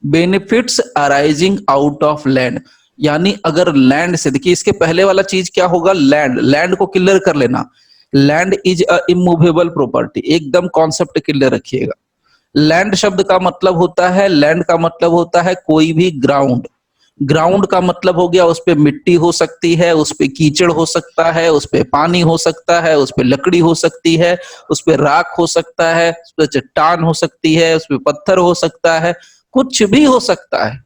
Benefits arising out of land, यानी अगर land से, देखिए इसके पहले वाला चीज क्या होगा, लैंड, लैंड को क्लियर कर लेना। Land is a immovable property, एकदम कॉन्सेप्ट क्लियर रखिएगा। लैंड शब्द का मतलब होता है, लैंड का मतलब होता है कोई भी ग्राउंड। ग्राउंड का मतलब हो गया उस पे मिट्टी हो सकती है, उस पे कीचड़ हो सकता है, उस पे पानी हो सकता है, उस पे लकड़ी हो सकती है, उस पे राख हो सकता है, उस पे चट्टान हो सकती है, उस पे पत्थर हो सकता है, कुछ भी हो सकता है,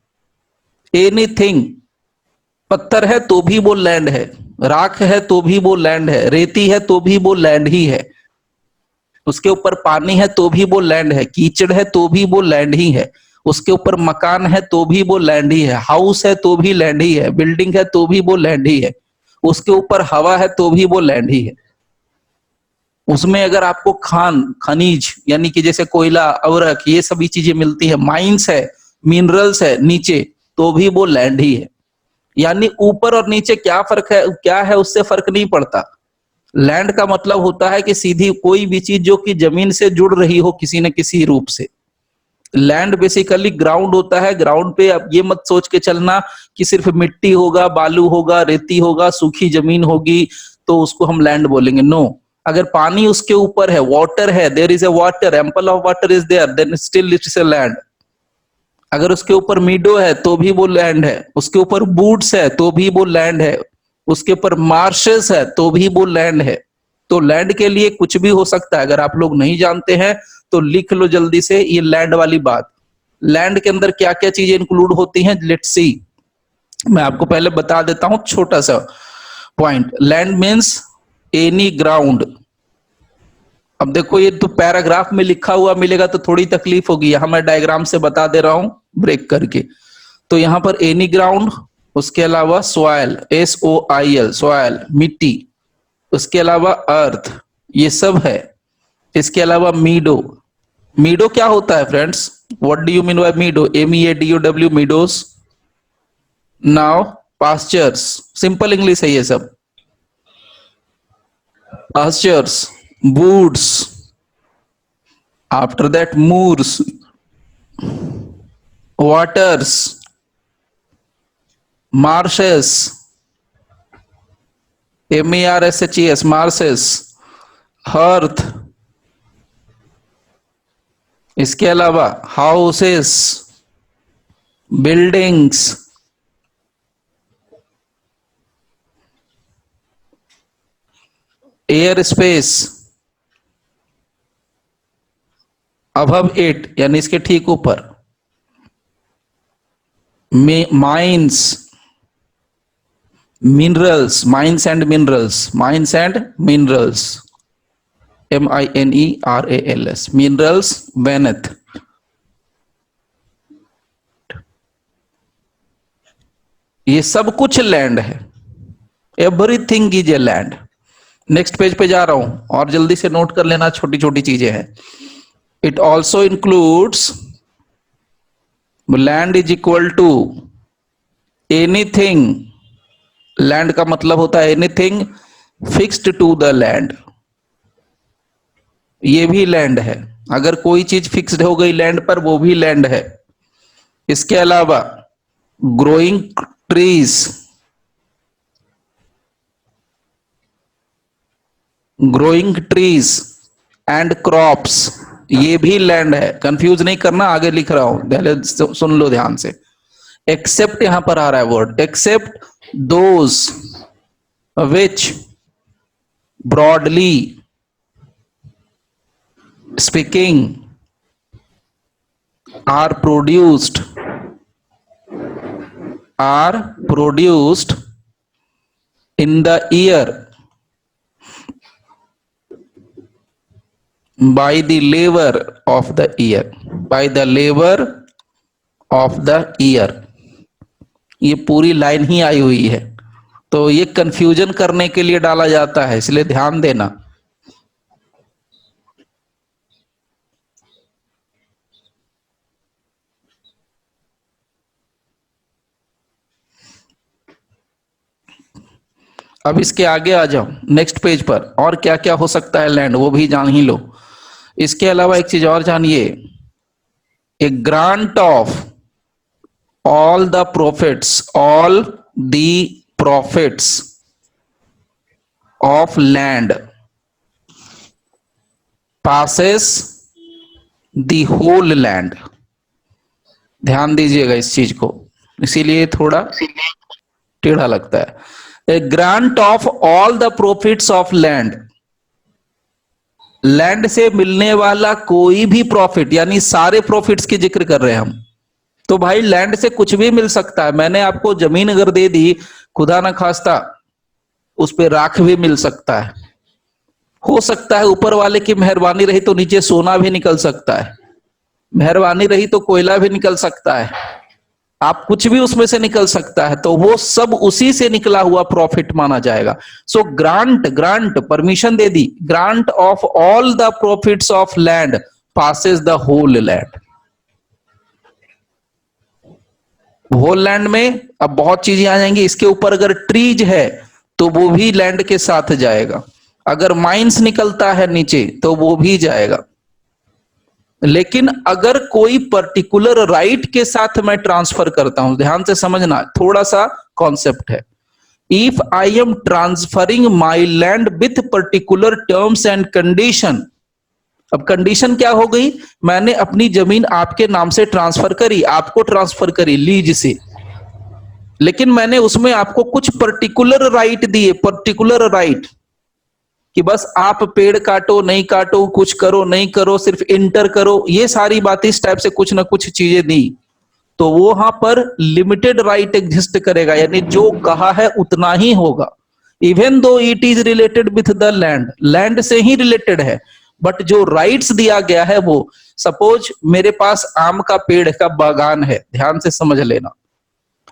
एनीथिंग। पत्थर है तो भी वो लैंड है, राख है तो भी वो लैंड है, रेती है तो भी वो लैंड ही है, उसके ऊपर पानी है तो भी वो लैंड है, कीचड़ है तो भी वो लैंड ही है, उसके ऊपर मकान है तो भी वो लैंड ही है, हाउस है तो भी लैंड ही है, बिल्डिंग है तो भी वो लैंड ही है, उसके ऊपर हवा है तो भी वो लैंड ही है। उसमें अगर आपको खनिज यानी कि जैसे कोयला, अवरक, ये सभी चीजें मिलती है, माइंस है, मिनरल्स है नीचे, तो भी वो लैंड ही है। यानी ऊपर और नीचे क्या फर्क है, क्या है, उससे फर्क नहीं पड़ता। लैंड का मतलब होता है कि सीधी कोई भी चीज जो कि जमीन से जुड़ रही हो किसी न किसी रूप से। लैंड बेसिकली ग्राउंड होता है। ग्राउंड पे आप ये मत सोच के चलना कि सिर्फ मिट्टी होगा, बालू होगा, रेती होगा, सूखी जमीन होगी तो उसको हम लैंड बोलेंगे, नो। अगर पानी उसके ऊपर है, वाटर है, there is a water, ample of water is there, then still it is a land. अगर उसके ऊपर मीडो है तो भी वो लैंड है, उसके ऊपर बूट्स है तो भी वो लैंड है, उसके ऊपर मार्शेस है तो भी वो लैंड है। तो लैंड के लिए कुछ भी हो सकता है। अगर आप लोग नहीं जानते हैं तो लिख लो जल्दी से ये लैंड वाली बात। लैंड के अंदर क्या क्या चीजें इंक्लूड होती हैं, लेट्स सी। मैं आपको पहले बता देता हूं छोटा सा point. Land means any ground. अब देखो ये तो पैराग्राफ में लिखा हुआ मिलेगा तो थोड़ी तकलीफ होगी, यहां मैं डायग्राम से बता दे रहा हूं ब्रेक करके। तो यहां पर एनी ग्राउंड, उसके अलावा सॉइल, SOIL, सॉइल मिट्टी, उसके अलावा अर्थ, ये सब है। इसके अलावा मीडो। मीडो क्या होता है friends, what do you mean by meadow, MEADOW, meadows. Now pastures, simple English है ये सब। Pastures, woods, after that moors, waters, marshes, MARSHES, marshes, hearth, इसके अलावा houses, buildings, air space, above it यानी इसके ठीक ऊपर, mines, minerals, mines and minerals, mines and minerals, MINERALS, minerals beneath. ये सब कुछ लैंड है, everything is a land. Next page पे जा रहा हूं और जल्दी से नोट कर लेना, छोटी छोटी चीजें हैं। It also includes, land is equal to anything. Land का मतलब होता है anything fixed to the land, ये भी लैंड है। अगर कोई चीज फिक्स्ड हो गई लैंड पर वो भी लैंड है। इसके अलावा growing trees, growing trees and crops, ये भी लैंड है। कंफ्यूज नहीं करना, आगे लिख रहा हूं, पहले सुन लो ध्यान से। एक्सेप्ट यहां पर आ रहा है word, except those which broadly speaking are produced in the year by the labor of the year, by the labor of the year। ये पूरी लाइन ही आई हुई है, तो ये कंफ्यूजन करने के लिए डाला जाता है, इसलिए ध्यान देना। अब इसके आगे आ जाओ नेक्स्ट पेज पर, और क्या क्या हो सकता है लैंड, वो भी जान ही लो। इसके अलावा एक चीज और जानिए, a grant of all the profits of land passes the whole land। ध्यान दीजिएगा इस चीज को, इसीलिए थोड़ा टेढ़ा लगता है। A grant of all the profits of land, land से मिलने वाला कोई भी प्रॉफिट, यानी सारे प्रॉफिट्स की जिक्र कर रहे हैं हम। तो भाई लैंड से कुछ भी मिल सकता है। मैंने आपको जमीन अगर दे दी, खुदा ना खास्ता उस पे राख भी मिल सकता है, हो सकता है ऊपर वाले की मेहरबानी रही तो नीचे सोना भी निकल सकता है, मेहरबानी रही तो कोयला भी निकल सकता है, आप कुछ भी उसमें से निकल सकता है, तो वो सब उसी से निकला हुआ प्रॉफिट माना जाएगा। सो ग्रांट परमिशन दे दी, grant of all the profits of land passes the whole land. Whole land में अब बहुत चीजें आ जाएंगी। इसके ऊपर अगर ट्रीज है तो वो भी लैंड के साथ जाएगा, अगर माइंस निकलता है नीचे तो वो भी जाएगा। लेकिन अगर कोई पर्टिकुलर राइट के साथ मैं ट्रांसफर करता हूं, ध्यान से समझना, थोड़ा सा कॉन्सेप्ट है। If I am transferring my land with particular terms and condition, अब कंडीशन क्या हो गई, मैंने अपनी जमीन आपके नाम से ट्रांसफर करी, आपको ट्रांसफर करी लीज से, लेकिन मैंने उसमें आपको कुछ पर्टिकुलर राइट दिए, पर्टिकुलर राइट कि बस आप पेड़ काटो नहीं काटो, कुछ करो नहीं करो, सिर्फ इंटर करो, ये सारी बातें इस टाइप से कुछ ना कुछ चीजें दी, तो वो वहां पर लिमिटेड राइट एग्जिस्ट करेगा, यानी जो कहा है उतना ही होगा। Even though it is related with the land, land से ही रिलेटेड है, बट जो राइट्स दिया गया है वो, सपोज मेरे पास आम का पेड़ का बागान है, ध्यान से समझ लेना,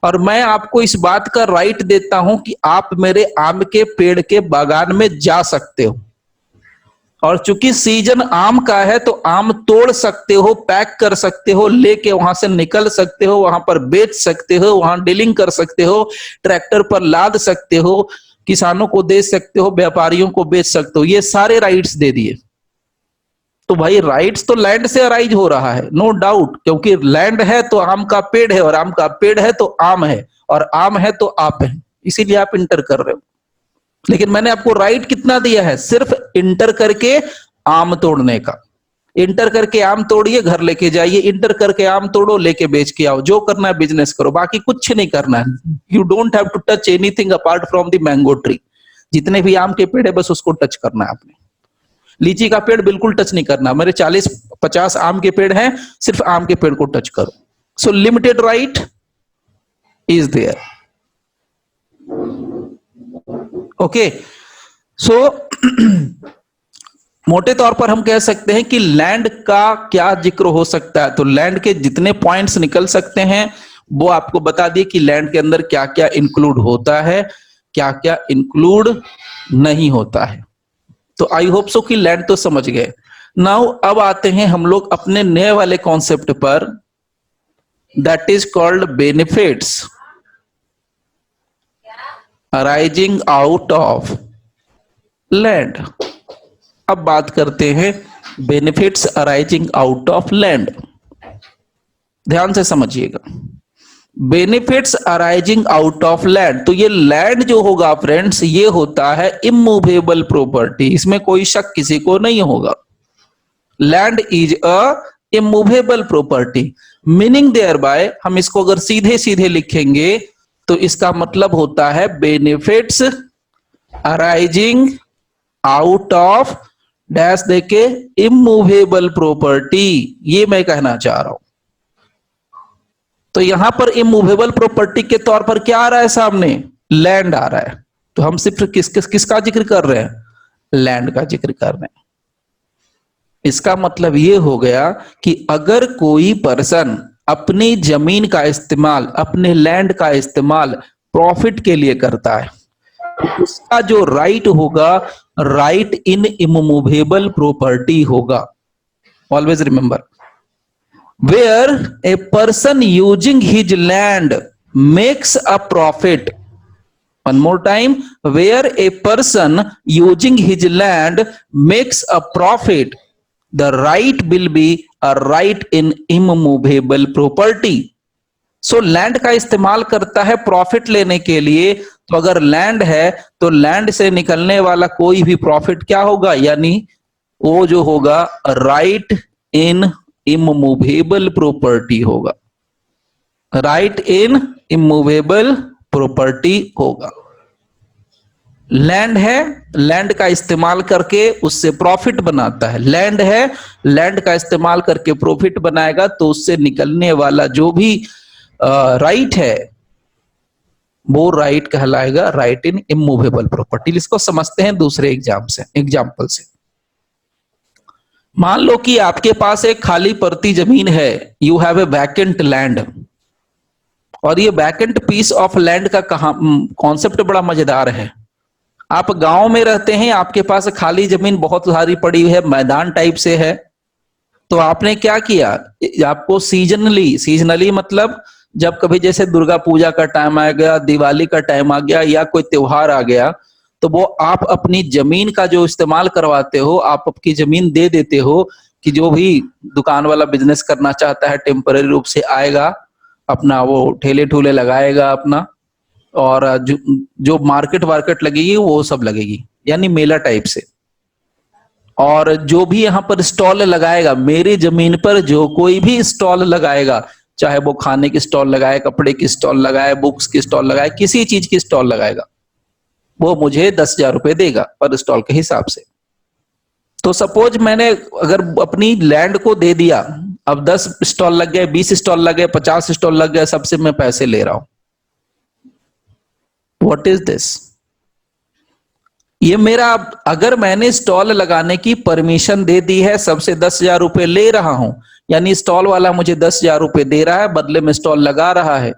और मैं आपको इस बात का राइट देता हूं कि आप मेरे आम के पेड़ के बागान में जा सकते हो, और चूंकि सीजन आम का है तो आम तोड़ सकते हो, पैक कर सकते हो, लेके वहां से निकल सकते हो, वहां पर बेच सकते हो, वहां डीलिंग कर सकते हो, ट्रैक्टर पर लाद सकते हो, किसानों को दे सकते हो, व्यापारियों को बेच सकते हो, ये सारे राइट्स दे दिए। तो भाई राइट्स तो लैंड से अराइज हो रहा है, नो डाउट, क्योंकि लैंड है तो आम का पेड़ है, और आम का पेड़ है तो आम है, और आम है तो आप है, इसीलिए आप इंटर कर रहे हो। लेकिन मैंने आपको राइट कितना दिया है, सिर्फ इंटर करके आम तोड़ने का। इंटर करके आम तोड़िए, घर लेके जाइए, इंटर करके आम तोड़ो, लेके बेच के आओ, जो करना है बिजनेस करो, बाकी कुछ नहीं करना है। You don't have to touch anything apart from the mango tree. जितने भी आम के पेड़ है बस उसको टच करना है आपने। लीची का पेड़ बिल्कुल टच नहीं करना, मेरे 40-50 आम के पेड़ हैं, सिर्फ आम के पेड़ को टच करो। So limited right is there. Okay, so मोटे तौर पर हम कह सकते हैं कि लैंड का क्या जिक्र हो सकता है, तो लैंड के जितने पॉइंट्स निकल सकते हैं वो आपको बता दिए कि लैंड के अंदर क्या क्या इंक्लूड होता है, क्या क्या इंक्लूड नहीं होता है। तो आई होप सो कि लैंड तो समझ गए। नाउ अब आते हैं हम लोग अपने नए वाले कॉन्सेप्ट पर, that is called benefits arising out of land. अब बात करते हैं benefits arising out of land. ध्यान से समझिएगा, benefits arising out of land, तो ये लैंड जो होगा फ्रेंड्स, ये होता है इमूवेबल प्रॉपर्टी, इसमें कोई शक किसी को नहीं होगा। Land is a immovable property, meaning thereby, हम इसको अगर सीधे सीधे लिखेंगे तो इसका मतलब होता है benefits arising out of dash देके इमूवेबल प्रॉपर्टी, ये मैं कहना चाह रहा हूं। तो यहां पर इमूवेबल प्रॉपर्टी के तौर पर क्या आ रहा है सामने, लैंड आ रहा है, तो हम सिर्फ किसका जिक्र कर रहे हैं, लैंड का जिक्र कर रहे हैं। इसका मतलब ये हो गया कि अगर कोई पर्सन अपनी जमीन का इस्तेमाल, अपने लैंड का इस्तेमाल प्रॉफिट के लिए करता है, तो उसका जो राइट होगा, राइट इन इमूवेबल प्रॉपर्टी होगा। Always remember, where a person using his land makes a profit. One more time, where a person using his land makes a profit, the right will be a right in immovable property. So land का इस्तेमाल करता है profit लेने के लिए। तो अगर land है तो लैंड से निकलने वाला कोई भी प्रॉफिट क्या होगा, यानी वो जो होगा राइट इन इमूवेबल प्रॉपर्टी होगा, राइट इन इमूवेबल प्रॉपर्टी होगा। लैंड है, लैंड का इस्तेमाल करके उससे प्रॉफिट बनाता है। लैंड है, लैंड का इस्तेमाल करके प्रॉफिट बनाएगा, तो उससे निकलने वाला जो भी राइट है वो राइट कहलाएगा राइट इन इमूवेबल प्रॉपर्टी। इसको समझते हैं दूसरे एग्जाम्पल से। मान लो कि आपके पास एक खाली पड़ती जमीन है, you have A vacant land, और ये वैकेंट पीस ऑफ लैंड का कॉन्सेप्ट बड़ा मजेदार है। आप गांव में रहते हैं, आपके पास खाली जमीन बहुत सारी पड़ी हुई है, मैदान टाइप से है। तो आपने क्या किया, आपको सीजनली मतलब जब कभी जैसे दुर्गा पूजा का टाइम आ गया, दिवाली का टाइम आ गया, या कोई त्योहार आ गया, तो वो आप अपनी जमीन का जो इस्तेमाल करवाते हो, आप आपकी जमीन दे देते हो कि जो भी दुकान वाला बिजनेस करना चाहता है टेम्पररी रूप से आएगा, अपना वो ठेले ठूले लगाएगा अपना, और जो मार्केट वार्केट लगेगी वो सब लगेगी, यानी मेला टाइप से। और जो भी यहाँ पर स्टॉल लगाएगा, मेरी जमीन पर जो कोई भी स्टॉल लगाएगा, चाहे वो खाने की स्टॉल लगाए, कपड़े की स्टॉल लगाए, बुक्स की स्टॉल लगाए, किसी चीज की स्टॉल लगाएगा, वो मुझे 10,000 रुपए देगा पर स्टॉल के हिसाब से। तो सपोज मैंने अगर अपनी लैंड को दे दिया, अब 10 स्टॉल लग गए, 20 स्टॉल लग गए, 50 स्टॉल लग गए, सबसे मैं पैसे ले रहा हूं। What is this? ये मेरा, अगर मैंने स्टॉल लगाने की परमिशन दे दी है, सबसे 10,000 रुपए ले रहा हूं, यानी स्टॉल वाला मुझे 10,000 रुपए दे रहा है, बदले में स्टॉल लगा रहा है,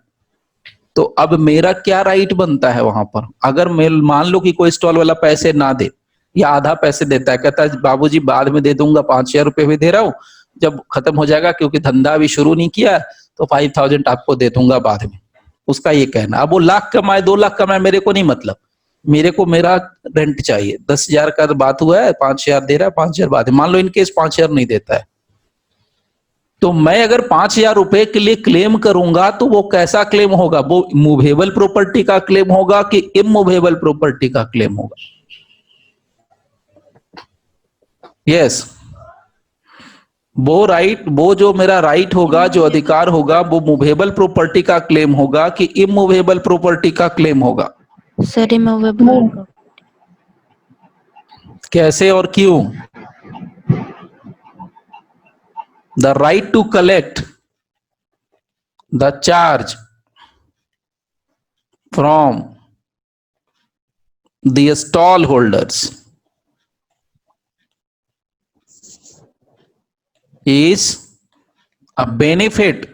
तो अब मेरा क्या राइट बनता है वहां पर? अगर मैं मान लो कि कोई स्टॉल वाला पैसे ना दे, या आधा पैसे देता है, कहता है बाबूजी बाद में दे दूंगा, 5,000 रुपए भी दे रहा हूं, जब खत्म हो जाएगा क्योंकि धंधा अभी शुरू नहीं किया, तो 5,000 आपको दे दूंगा बाद में। उसका ये कहना। अब वो लाख कमाए 2 लाख कमाए, मेरे को नहीं मतलब, मेरे को मेरा रेंट चाहिए। 10,000 का बात हुआ है, 5,000 दे रहा है, 5,000 बाद मान लो इनकेस 5,000 नहीं देता है, तो मैं अगर 5,000 रुपए के लिए क्लेम करूंगा, तो वो कैसा क्लेम होगा? वो मूवेबल प्रॉपर्टी का क्लेम होगा कि इमूवेबल प्रॉपर्टी का क्लेम होगा? यस, वो जो मेरा राइट होगा, जो अधिकार होगा, वो मूवेबल प्रॉपर्टी का क्लेम होगा कि इमूवेबल प्रॉपर्टी का क्लेम होगा? Sir removable. कैसे और क्यों? The right to collect the charge from the stall holders is a benefit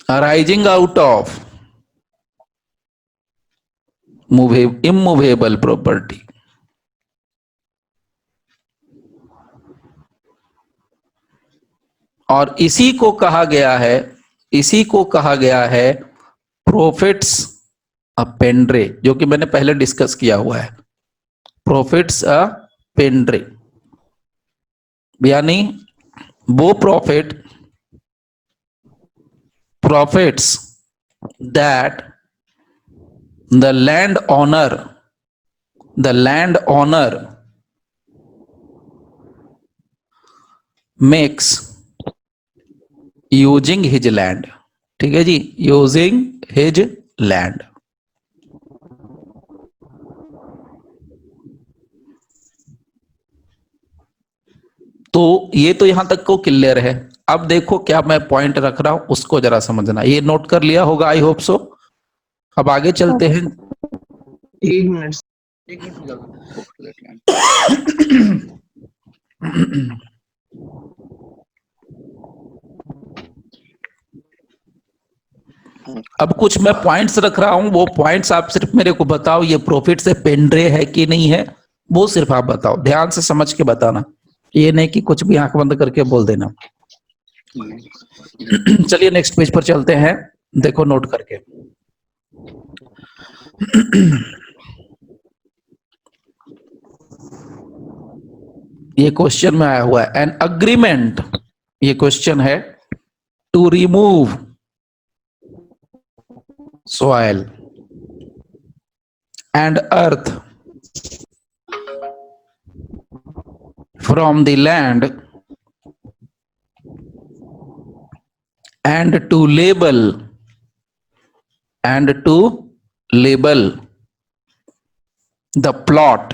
arising out of immovable property. और इसी को कहा गया है प्रॉफिट्स अपेंड्रे, जो कि मैंने पहले डिस्कस किया हुआ है। प्रॉफिट्स अपेंड्रे यानी वो profits that the landowner makes using his land। ठीक है जी, यूजिंग हिज लैंड। तो ये तो यहां तक को क्लियर है। अब देखो क्या मैं पॉइंट रख रहा हूं, उसको जरा समझना। ये नोट कर लिया होगा, आई होप सो। अब आगे चलते हैं। 1 मिनट अब कुछ मैं पॉइंट्स रख रहा हूं, वो पॉइंट्स आप सिर्फ मेरे को बताओ, ये प्रॉफिट से पेंड्रे है कि नहीं है, वो सिर्फ आप बताओ, ध्यान से समझ के बताना। ये नहीं कि कुछ भी आंख बंद करके बोल देना। चलिए नेक्स्ट पेज पर चलते हैं, देखो नोट करके। ये क्वेश्चन में आया हुआ है, एन अग्रीमेंट ये क्वेश्चन है, to remove soil and earth from the land and to label the plot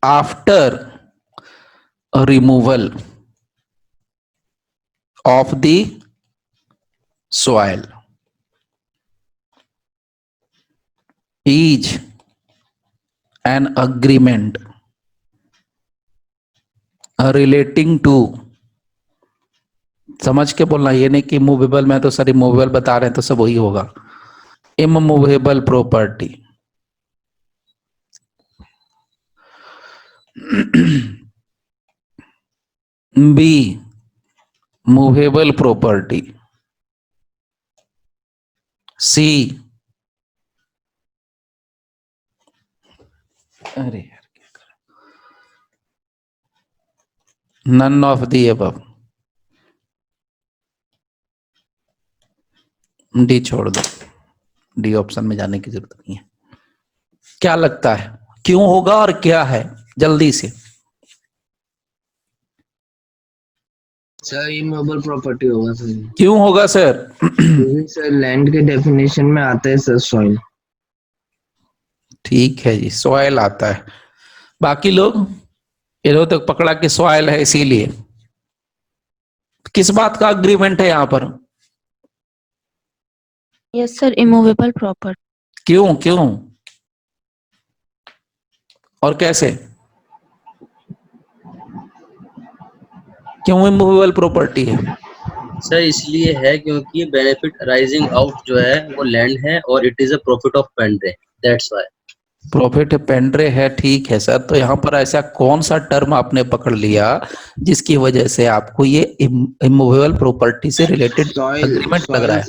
after removal of the soil is an agreement relating to, समझ के बोलना, ये नहीं कि मूवेबल, में तो सर इमूवेबल बता रहे हैं तो सब वही होगा, immovable property. B movable property, C, अरे यार none of the above, D छोड़ दो, डी ऑप्शन में जाने की जरूरत नहीं है। क्या लगता है क्यों होगा और क्या है, जल्दी से। सर इमूवेबल प्रॉपर्टी होगा सर, क्यों होगा सर? क्योंकि सर लैंड के डेफिनेशन में आता है सर सॉइल। ठीक है जी, सॉइल आता है। बाकी लोग इधर तक पकड़ा कि सॉइल है, इसीलिए किस बात का अग्रीमेंट है यहाँ पर? Yes sir, immovable property. क्यों क्यों और कैसे? क्यों इमूवेबल प्रॉपर्टी है? सर इसलिए है क्योंकि बेनिफिट अराइजिंग आउट जो है वो लैंड है और it is a profit of prendre, that's why. Profit prendre है, ठीक है सर। तो यहाँ पर ऐसा कौन सा टर्म आपने पकड़ लिया जिसकी वजह से आपको ये इमूवेबल प्रॉपर्टी से रिलेटेड अग्रीमेंट लग रहा है?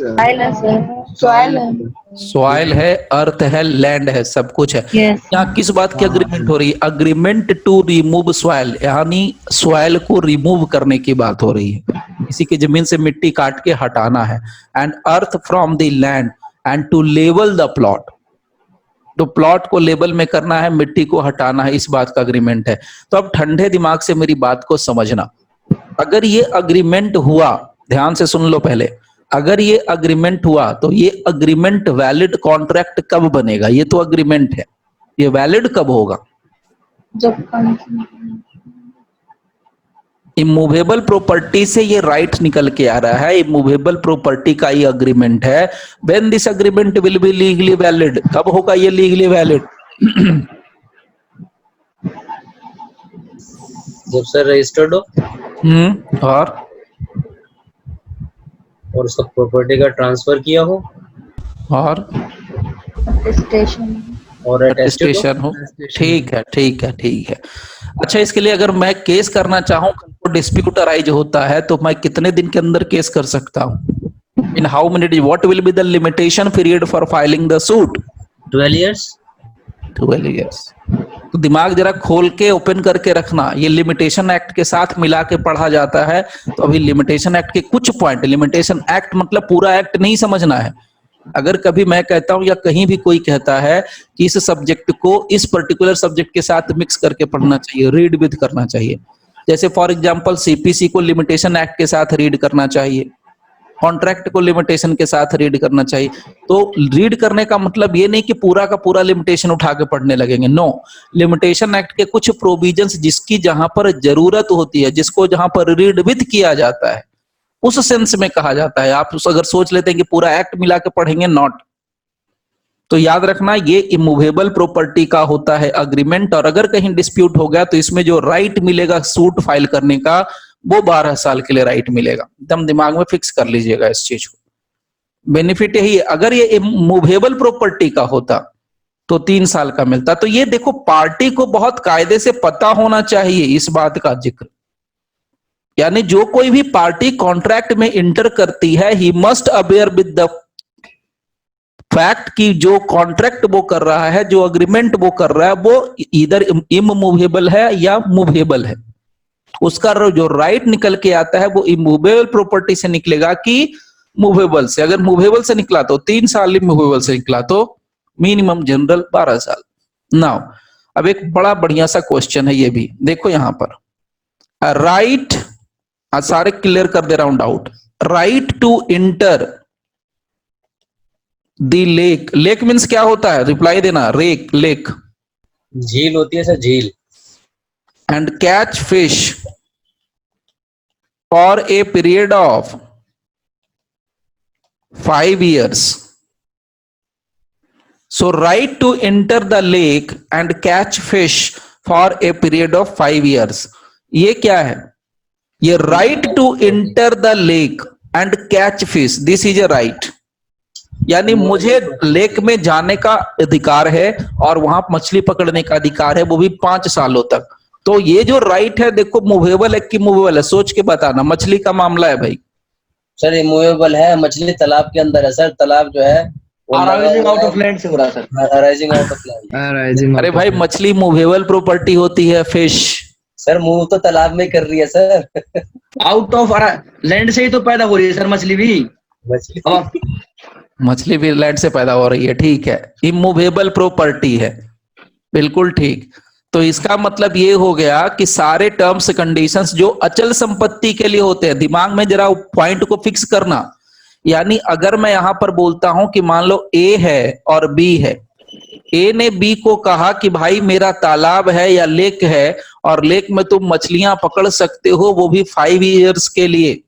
सॉइल है, अर्थ है, लैंड है, सब कुछ है। यहाँ किस बात की अग्रीमेंट हो रही है? अग्रीमेंट टू रिमूव सॉइल, यानी सॉइल को रिमूव करने की बात हो रही है, किसी की जमीन से मिट्टी काट के हटाना है। And earth from the land and to level the plot, तो प्लॉट को लेबल में करना है, मिट्टी को हटाना है, इस बात का अग्रीमेंट है। तो अब ठंडे दिमाग से मेरी बात को समझना, अगर ये अग्रीमेंट हुआ, ध्यान से सुन लो पहले, अगर ये अग्रीमेंट हुआ तो ये अग्रीमेंट वैलिड कॉन्ट्रैक्ट कब बनेगा? ये तो अग्रीमेंट है, ये वैलिड कब होगा? इमूवेबल प्रॉपर्टी से ये राइट निकल के आ रहा है, इमूवेबल प्रॉपर्टी का ये अग्रीमेंट है। When this agreement will be legally valid, कब होगा ये लीगली वैलिड? जब सर रजिस्टर्ड हो और उसका प्रॉपर्टी का ट्रांसफर किया हो और और अटेस्टेशन हो। ठीक है ठीक है ठीक है। अच्छा, इसके लिए अगर मैं केस करना चाहूँ, तो डिस्प्यूट अराइज होता है, तो मैं कितने दिन के अंदर केस कर सकता हूँ? In how many days? What will be the limitation period for filing the suit? 12 years। 12 years। तो दिमाग जरा खोल के ओपन करके रखना, ये लिमिटेशन एक्ट के साथ मिला के पढ़ा जाता है। तो अभी लिमिटेशन एक्ट के कुछ पॉइंट, लिमिटेशन एक्ट मतलब पूरा एक्ट नहीं समझना है। अगर कभी मैं कहता हूं या कहीं भी कोई कहता है कि इस सब्जेक्ट को इस पर्टिकुलर सब्जेक्ट के साथ मिक्स करके पढ़ना चाहिए, रीड विद करना चाहिए, जैसे फॉर एग्जांपल सीपीसी को लिमिटेशन एक्ट के साथ रीड करना चाहिए, कॉन्ट्रैक्ट को लिमिटेशन के साथ रीड करना चाहिए। तो रीड करने का मतलब ये नहीं कि पूरा का पूरा लिमिटेशन उठा के पढ़ने लगेंगे, नो। लिमिटेशन एक्ट के कुछ प्रोविजंस जिसकी जहां पर जरूरत होती है, जिसको जहां पर रीड विद किया जाता है, उस सेंस में कहा जाता है। आप अगर सोच लेते हैं कि पूरा एक्ट मिला के पढ़ेंगे, नॉट। तो याद रखना, ये इमूवेबल प्रॉपर्टी का होता है अग्रीमेंट, और अगर कहीं डिस्प्यूट हो गया तो इसमें जो राइट मिलेगा सूट फाइल करने का, वो 12 साल के लिए राइट मिलेगा। एकदम दिमाग में फिक्स कर लीजिएगा इस चीज को। बेनिफिट यही है, अगर ये इमूवेबल प्रॉपर्टी का होता तो 3 साल का मिलता। तो ये देखो, पार्टी को बहुत कायदे से पता होना चाहिए इस बात का जिक्र, यानी जो कोई भी पार्टी कॉन्ट्रैक्ट में इंटर करती है, he must aware with the fact कि जो कॉन्ट्रैक्ट वो कर रहा है, जो अग्रीमेंट वो कर रहा है, वो इधर इमूवेबल है या मूवेबल है। उसका जो राइट निकल के आता है वो इमूवेबल प्रॉपर्टी से निकलेगा कि मूवेबल से। अगर मूवेबल से निकला तो 3 साल, इमूवेबल से निकला तो मिनिमम जनरल 12 साल। नाउ अब एक बड़ा बढ़िया सा क्वेश्चन है, ये भी देखो यहां पर, राइट, सारे क्लियर कर दे रहा हूं doubt. Right to enter the lake, lake means क्या होता है, रिप्लाई देना, रेक, लेक, झील होती है सर, झील। And catch fish for a period of 5 years. So right to enter the lake and catch fish for a period of 5 years. ये क्या है, ये right to enter the lake and catch fish, this is a right, यानी मुझे lake में जाने का अधिकार है और वहां मछली पकड़ने का अधिकार है, वो भी 5 सालों तक। तो ये जो राइट है देखो, मूवेबल है कि मूवेबल है, सोच के बताना। मछली का मामला है भाई, सर इमूवेबल है, मछली तालाब के अंदर है सर, तालाब जो है अराइजिंग आउट ऑफ लैंड से हो रहा है sir, arising out of land. Arising अरे out भाई of- मछली मूवेबल प्रॉपर्टी होती है, फिश। सर मूव तो तालाब में कर रही है सर। आउट ऑफ लैंड से ही तो पैदा हो रही है सर मछली भी। मछली अब मछली भी लैंड से पैदा हो रही है, ठीक है, इमूवेबल प्रॉपर्टी है, बिल्कुल ठीक। तो इसका मतलब ये हो गया कि सारे टर्म्स कंडीशंस जो अचल संपत्ति के लिए होते हैं, दिमाग में जरा पॉइंट को फिक्स करना। यानी अगर मैं यहां पर बोलता हूं कि मान लो ए है और बी है, ए ने बी को कहा कि भाई मेरा तालाब है या लेक है और लेक में तुम मछलियां पकड़ सकते हो, वो भी 5 years के लिए,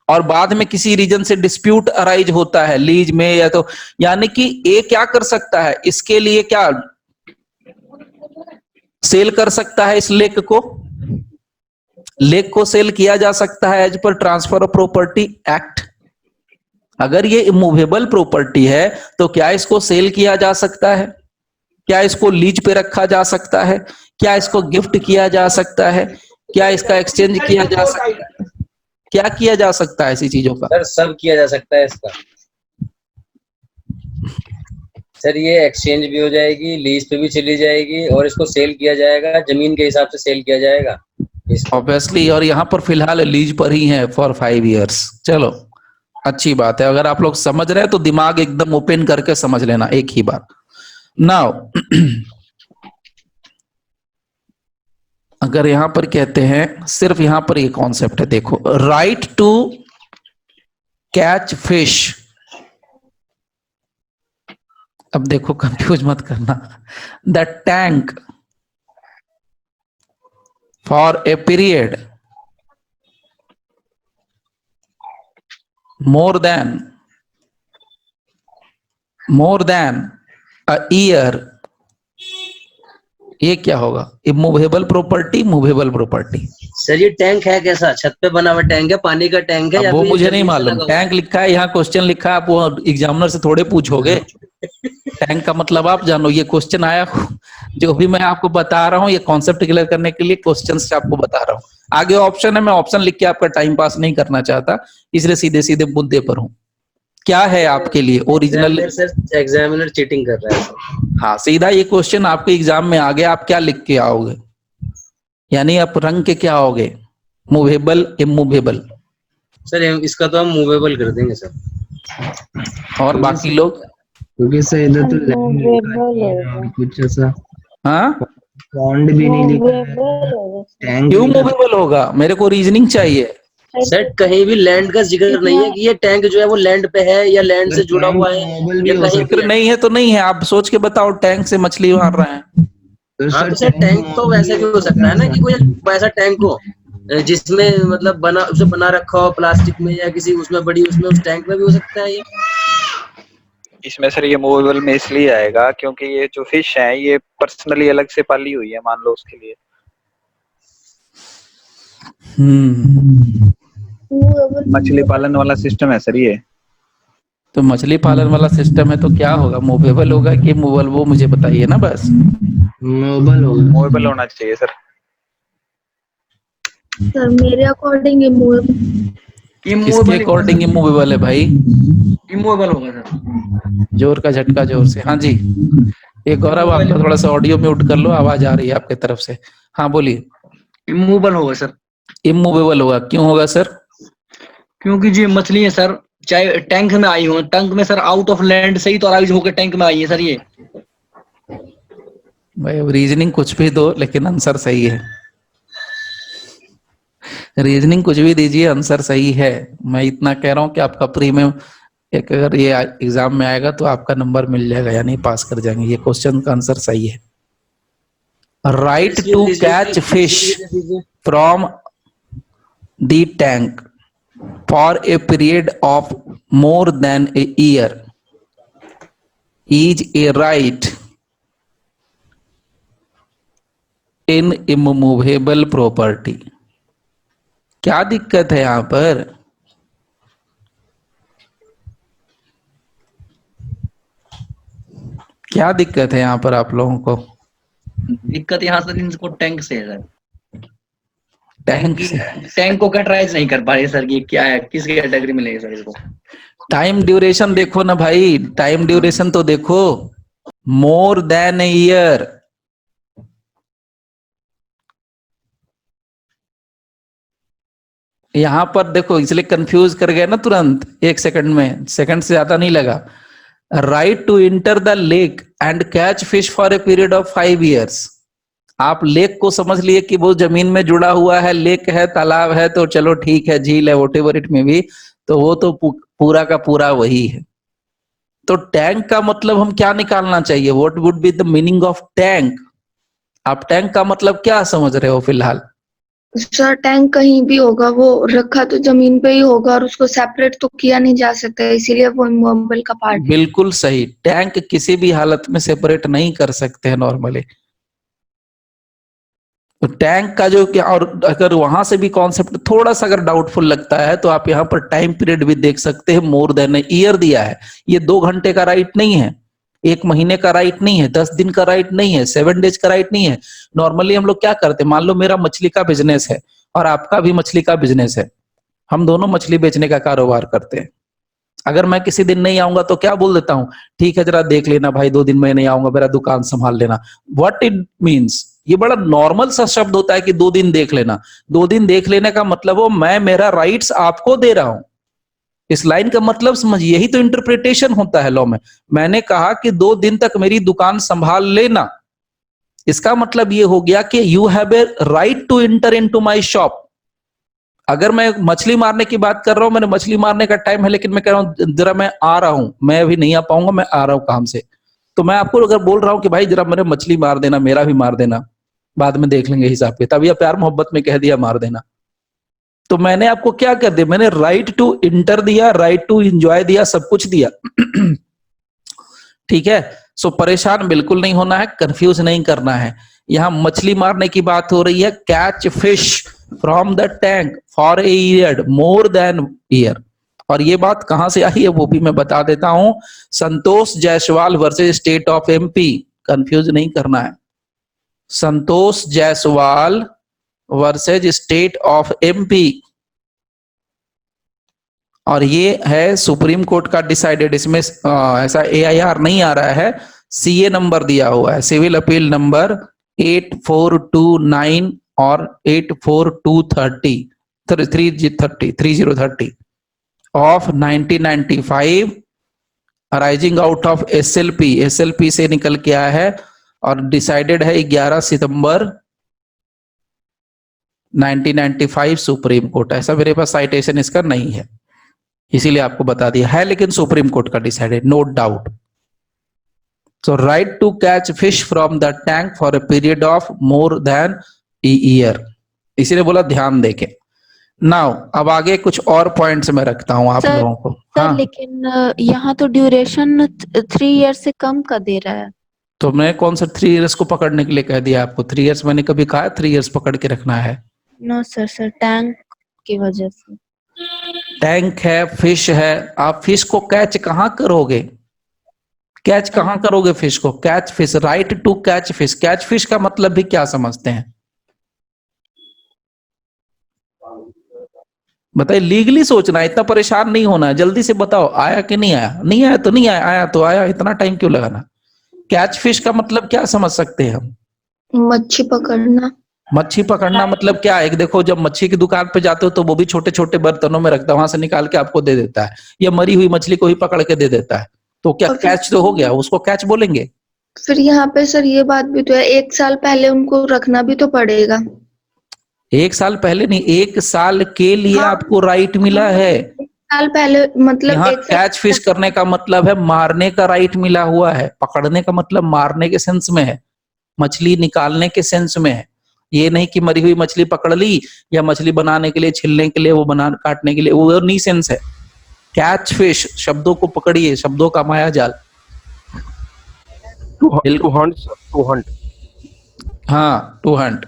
और बाद में किसी रीजन से डिस्प्यूट अराइज होता है लीज में या तो, यानी कि ए क्या कर सकता है, इसके लिए क्या सेल कर सकता है, इस लेक को सेल किया जा सकता है as per transfer of property act. अगर ये इमूवेबल प्रॉपर्टी है तो क्या इसको सेल किया जा सकता है, क्या इसको लीज पे रखा जा सकता है, क्या इसको गिफ्ट किया जा सकता है, क्या इसका एक्सचेंज किया जा सकता है, क्या किया जा सकता है ऐसी चीजों का? सर सब किया जा सकता है इसका। सर ये एक्सचेंज भी हो जाएगी, लीज पे भी चली जाएगी और इसको सेल किया जाएगा, जमीन के हिसाब से सेल किया जाएगा इसको। ऑब्वियसली, और यहाँ पर फिलहाल लीज पर ही है फॉर 5 years। चलो अच्छी बात है, अगर आप लोग समझ रहे हैं तो दिमाग एकदम ओपन करके समझ लेना एक ही बार। नाउ अगर यहां पर कहते हैं, सिर्फ यहां पर ये कॉन्सेप्ट है, देखो, राइट टू कैच फिश। अब देखो कंफ्यूज मत करना, the tank for a period more than a year, ये क्या होगा, immovable property, movable property. Sir ये टैंक है कैसा, छत पे बना हुआ टैंक है, पानी का टैंक है अब या वो फिर मुझे जमीन नहीं से मालूम, लगा हुआ? टैंक लिखा है यहाँ, क्वेश्चन लिखा है, आप वो एग्जामिनर से थोड़े पूछोगे टैंक का मतलब आप जानो। ये क्वेश्चन आया, जो भी मैं आपको बता रहा हूँ ये कॉन्सेप्ट क्लियर करने के लिए क्वेश्चन से आपको बता रहा हूँ। आगे ऑप्शन है, मैं ऑप्शन लिख के आपका टाइम पास नहीं करना चाहता, इसलिए सीधे सीधे मुद्दे पर हूँ। क्या है आपके लिए ओरिजिनल? एग्जामिनर चीटिंग कर रहा है सर। हाँ, सीधा ये क्वेश्चन आपके एग्जाम में आ गया, आप क्या लिख के आओगे, यानी आप रंग के क्या आओगे, मूवेबल, इमूवेबल। सर इसका तो हम मूवेबल कर देंगे सर। और बाकी लोग? क्योंकि सर इधर तो land लिखा नहीं है और कुछ ऐसा हाँ, बॉन्ड भी नहीं लिखा है, टैंक क्यों मूवेबल होगा, मेरे को रीजनिंग चाहिए। सर कहीं भी लैंड का जिक्र नहीं है कि ये टैंक जो है वो लैंड पे है या लैंड से जुड़ा हुआ है, मूवेबल या भी हो कहीं सकता जिक्र नहीं है तो नहीं है, आप सोच के बताओ, टैंक से मछली मार रहे हैं। है। हाँ तो सर टैंक तो वैसे भी हो सकता है ना कि कोई वैसा टैंक हो जिसमें मतलब बना, उसे बना रखा हो प्लास्टिक में या किसी उसमें बड़ी, उसमें उस टैंक में भी हो सकता है ये। इसमें सर ये मूवेबल में इसलिए आएगा क्योंकि ये जो फिश है ये पर्सनली अलग से पाली हुई है, मान लो उसके लिए। मछली पालन वाला सिस्टम है सर ये। तो मछली पालन वाला सिस्टम है तो क्या होगा, मूवेबल होगा कि मूवेबल, वो मुझे बताइए ना बस। मूवेबल होगा। मूवेबल होना चाहिए सर। सर मेरे अकॉर्डिंग किसके अकॉर्डिंग इमूवेबल है भाई? इमूवेबल होगा सर। जोर का झटका जोर से। हाँ जी, ये गौरव आपका थोड़ा सा ऑडियो म्यूट कर लो, आवाज आ रही है आपके तरफ से। हाँ बोलिए। इमूवेबल होगा सर, इमूवेबल होगा, क्यों होगा सर? क्योंकि जो मछली है सर, चाहे टैंक में आई हो, टैंक में सर आउट ऑफ लैंड से ही तो अराइज होकर टैंक में आई है सर ये। भाई अब रीजनिंग कुछ भी दो लेकिन आंसर सही है। रीजनिंग कुछ भी दीजिए, आंसर सही है। मैं इतना कह रहा हूं कि आपका प्रीमियम एक अगर ये एग्जाम में आएगा तो आपका नंबर मिल जाएगा, यानी पास कर जाएंगे। ये क्वेश्चन का आंसर सही है। Right to catch fish from the tank for a period of more than a year is a right in immovable property. क्या दिक्कत है यहां पर? क्या दिक्कत है यहां पर आप लोगों को? दिक्कत यहाँ सर इनको टैंक से है सर। टैंक से? टैंक को कैटेगराइज नहीं कर पा रहे सर, ये क्या है, किस कैटेगरी में लेंगे सर इसको? टाइम ड्यूरेशन देखो ना भाई, टाइम ड्यूरेशन तो देखो। मोर देन ए ईयर, यहां पर देखो, इसलिए कंफ्यूज कर गए ना तुरंत, एक सेकंड में, सेकंड से ज्यादा नहीं लगा। Right to enter the lake and catch fish for a period of 5 years। आप लेक को समझ लिए कि वो जमीन में जुड़ा हुआ है, लेक है, तालाब है, तो चलो ठीक है, झील है, वॉटेवर इट में भी, तो वो तो पूरा का पूरा वही है। तो टैंक का मतलब हम क्या निकालना चाहिए? What would be the meaning of tank? आप टैंक का मतलब क्या समझ रहे हो फिलहाल? सर टैंक कहीं भी होगा, वो रखा तो जमीन पे ही होगा और उसको सेपरेट तो किया नहीं जा सकता, इसीलिए वो इमूवेबल का पार्ट है। बिल्कुल सही, टैंक किसी भी हालत में सेपरेट नहीं कर सकते हैं नॉर्मली। तो टैंक का जो क्या, और अगर वहां से भी कॉन्सेप्ट थोड़ा सा अगर डाउटफुल लगता है तो आप यहाँ पर टाइम पीरियड भी देख सकते हैं। मोर देन ईयर दिया है, ये 2 घंटे का राइट नहीं है, 1 महीने का राइट नहीं है, 10 दिन का राइट नहीं है, 7 days का राइट नहीं है। नॉर्मली हम लोग क्या करते हैं, मान लो मेरा मछली का बिजनेस है और आपका भी मछली का बिजनेस है, हम दोनों मछली बेचने का कारोबार करते हैं। अगर मैं किसी दिन नहीं आऊंगा तो क्या बोल देता हूं, ठीक है जरा देख लेना भाई, 2 दिन में नहीं आऊंगा, मेरा दुकान संभाल लेना। व्हाट इट मीन्स, ये बड़ा नॉर्मल सा शब्द होता है कि 2 दिन देख लेना। 2 दिन देख लेने का मतलब हो मैं मेरा राइट्स आपको दे रहा हूं। इस लाइन का मतलब समझ, यही तो इंटरप्रिटेशन होता है लॉ में। मैंने कहा कि 2 दिन तक मेरी दुकान संभाल लेना, इसका मतलब ये हो गया कि you have a right to enter into my shop. अगर मैं मछली मारने की बात कर रहा हूं, मैंने मछली मारने का टाइम है, लेकिन मैं कह रहा हूं जरा मैं आ रहा हूं, मैं अभी नहीं आ पाऊंगा, मैं आ रहा हूं काम से, तो मैं आपको अगर बोल रहा हूं कि भाई जरा मेरे मछली मार देना, मेरा भी मार देना, बाद में देख लेंगे हिसाब किताब, या प्यार मोहब्बत में कह दिया मार देना, तो मैंने आपको क्या कर दिया, मैंने राइट टू इंटर दिया, राइट टू एंजॉय दिया, सब कुछ दिया। ठीक है, सो परेशान बिल्कुल नहीं होना है, कंफ्यूज नहीं करना है। यहां मछली मारने की बात हो रही है, catch fish from the tank for a year, more than year. और ये बात कहां से आई है वो भी मैं बता देता हूं, Santosh Jaiswal versus State of MP. Confuse नहीं करना है, Santosh Jaiswal versus State of MP, और ये है सुप्रीम कोर्ट का डिसाइडेड। इसमें ऐसा AIR नहीं आ रहा है, CA नंबर दिया हुआ है, सिविल अपील नंबर 8429 और 3030 of 1995 arising out of SLP से निकल के आया है और डिसाइडेड है 11 सितंबर 1995 सुप्रीम कोर्ट। ऐसा मेरे पास साइटेशन इसका नहीं है, इसीलिए आपको बता दिया है, लेकिन सुप्रीम कोर्ट का decided, no doubt. So right to catch fish from the tank for a period of more than year, इसीलिए बोला ध्यान देके। नाउ अब आगे कुछ और पॉइंट्स में रखता हूं आप सर, लोगों को। सर हाँ, लेकिन यहाँ तो ड्यूरेशन 3 years से कम का दे रहा है। तो मैं कौन सा 3 years को पकड़ने के लिए कह दिया आपको? 3 years मैंने कभी कहा 3 years पकड़ के रखना है? नो सर, सर टैंक की वजह से। टैंक है, फिश है, आप फिश को कैच कहां करोगे? कैच कहां करोगे फिश को? Catch fish, right to catch fish. Catch fish का मतलब भी क्या समझते हैं बताइए? लीगली सोचना है, इतना परेशान नहीं होना है, जल्दी से बताओ आया कि नहीं आया। नहीं आया तो नहीं आया, आया तो आया, इतना टाइम क्यों लगाना। कैच फिश का मतलब क्या समझ सकते हैं हम? मच्छी पकड़ना। मच्छी पकड़ना मतलब क्या है? देखो, जब मच्छी की दुकान पे जाते हो तो वो भी छोटे छोटे बर्तनों में रखता है, वहां से निकाल के आपको दे देता है, या मरी हुई मछली को ही पकड़ के दे देता है। तो क्या और फिर- कैच तो हो गया, उसको कैच बोलेंगे। फिर यहाँ पे सर ये बात भी तो है, 1 साल पहले उनको रखना भी तो पड़ेगा। 1 साल पहले नहीं, 1 साल के लिए हाँ। आपको राइट मिला है। 1 साल पहले मतलब यहाँ 1 साल कैच फिश करने का मतलब है मारने का राइट मिला हुआ है, पकड़ने का मतलब मारने के सेंस में है, मछली निकालने के सेंस में है। ये नहीं कि मरी हुई मछली पकड़ ली या मछली बनाने के लिए, छिलने के लिए, वो बना काटने के लिए, वो नहीं सेंस है। कैच फिश, शब्दों को पकड़िए, शब्दों का माया जाल। to hunt, sir, to hunt. हाँ, टू हंट।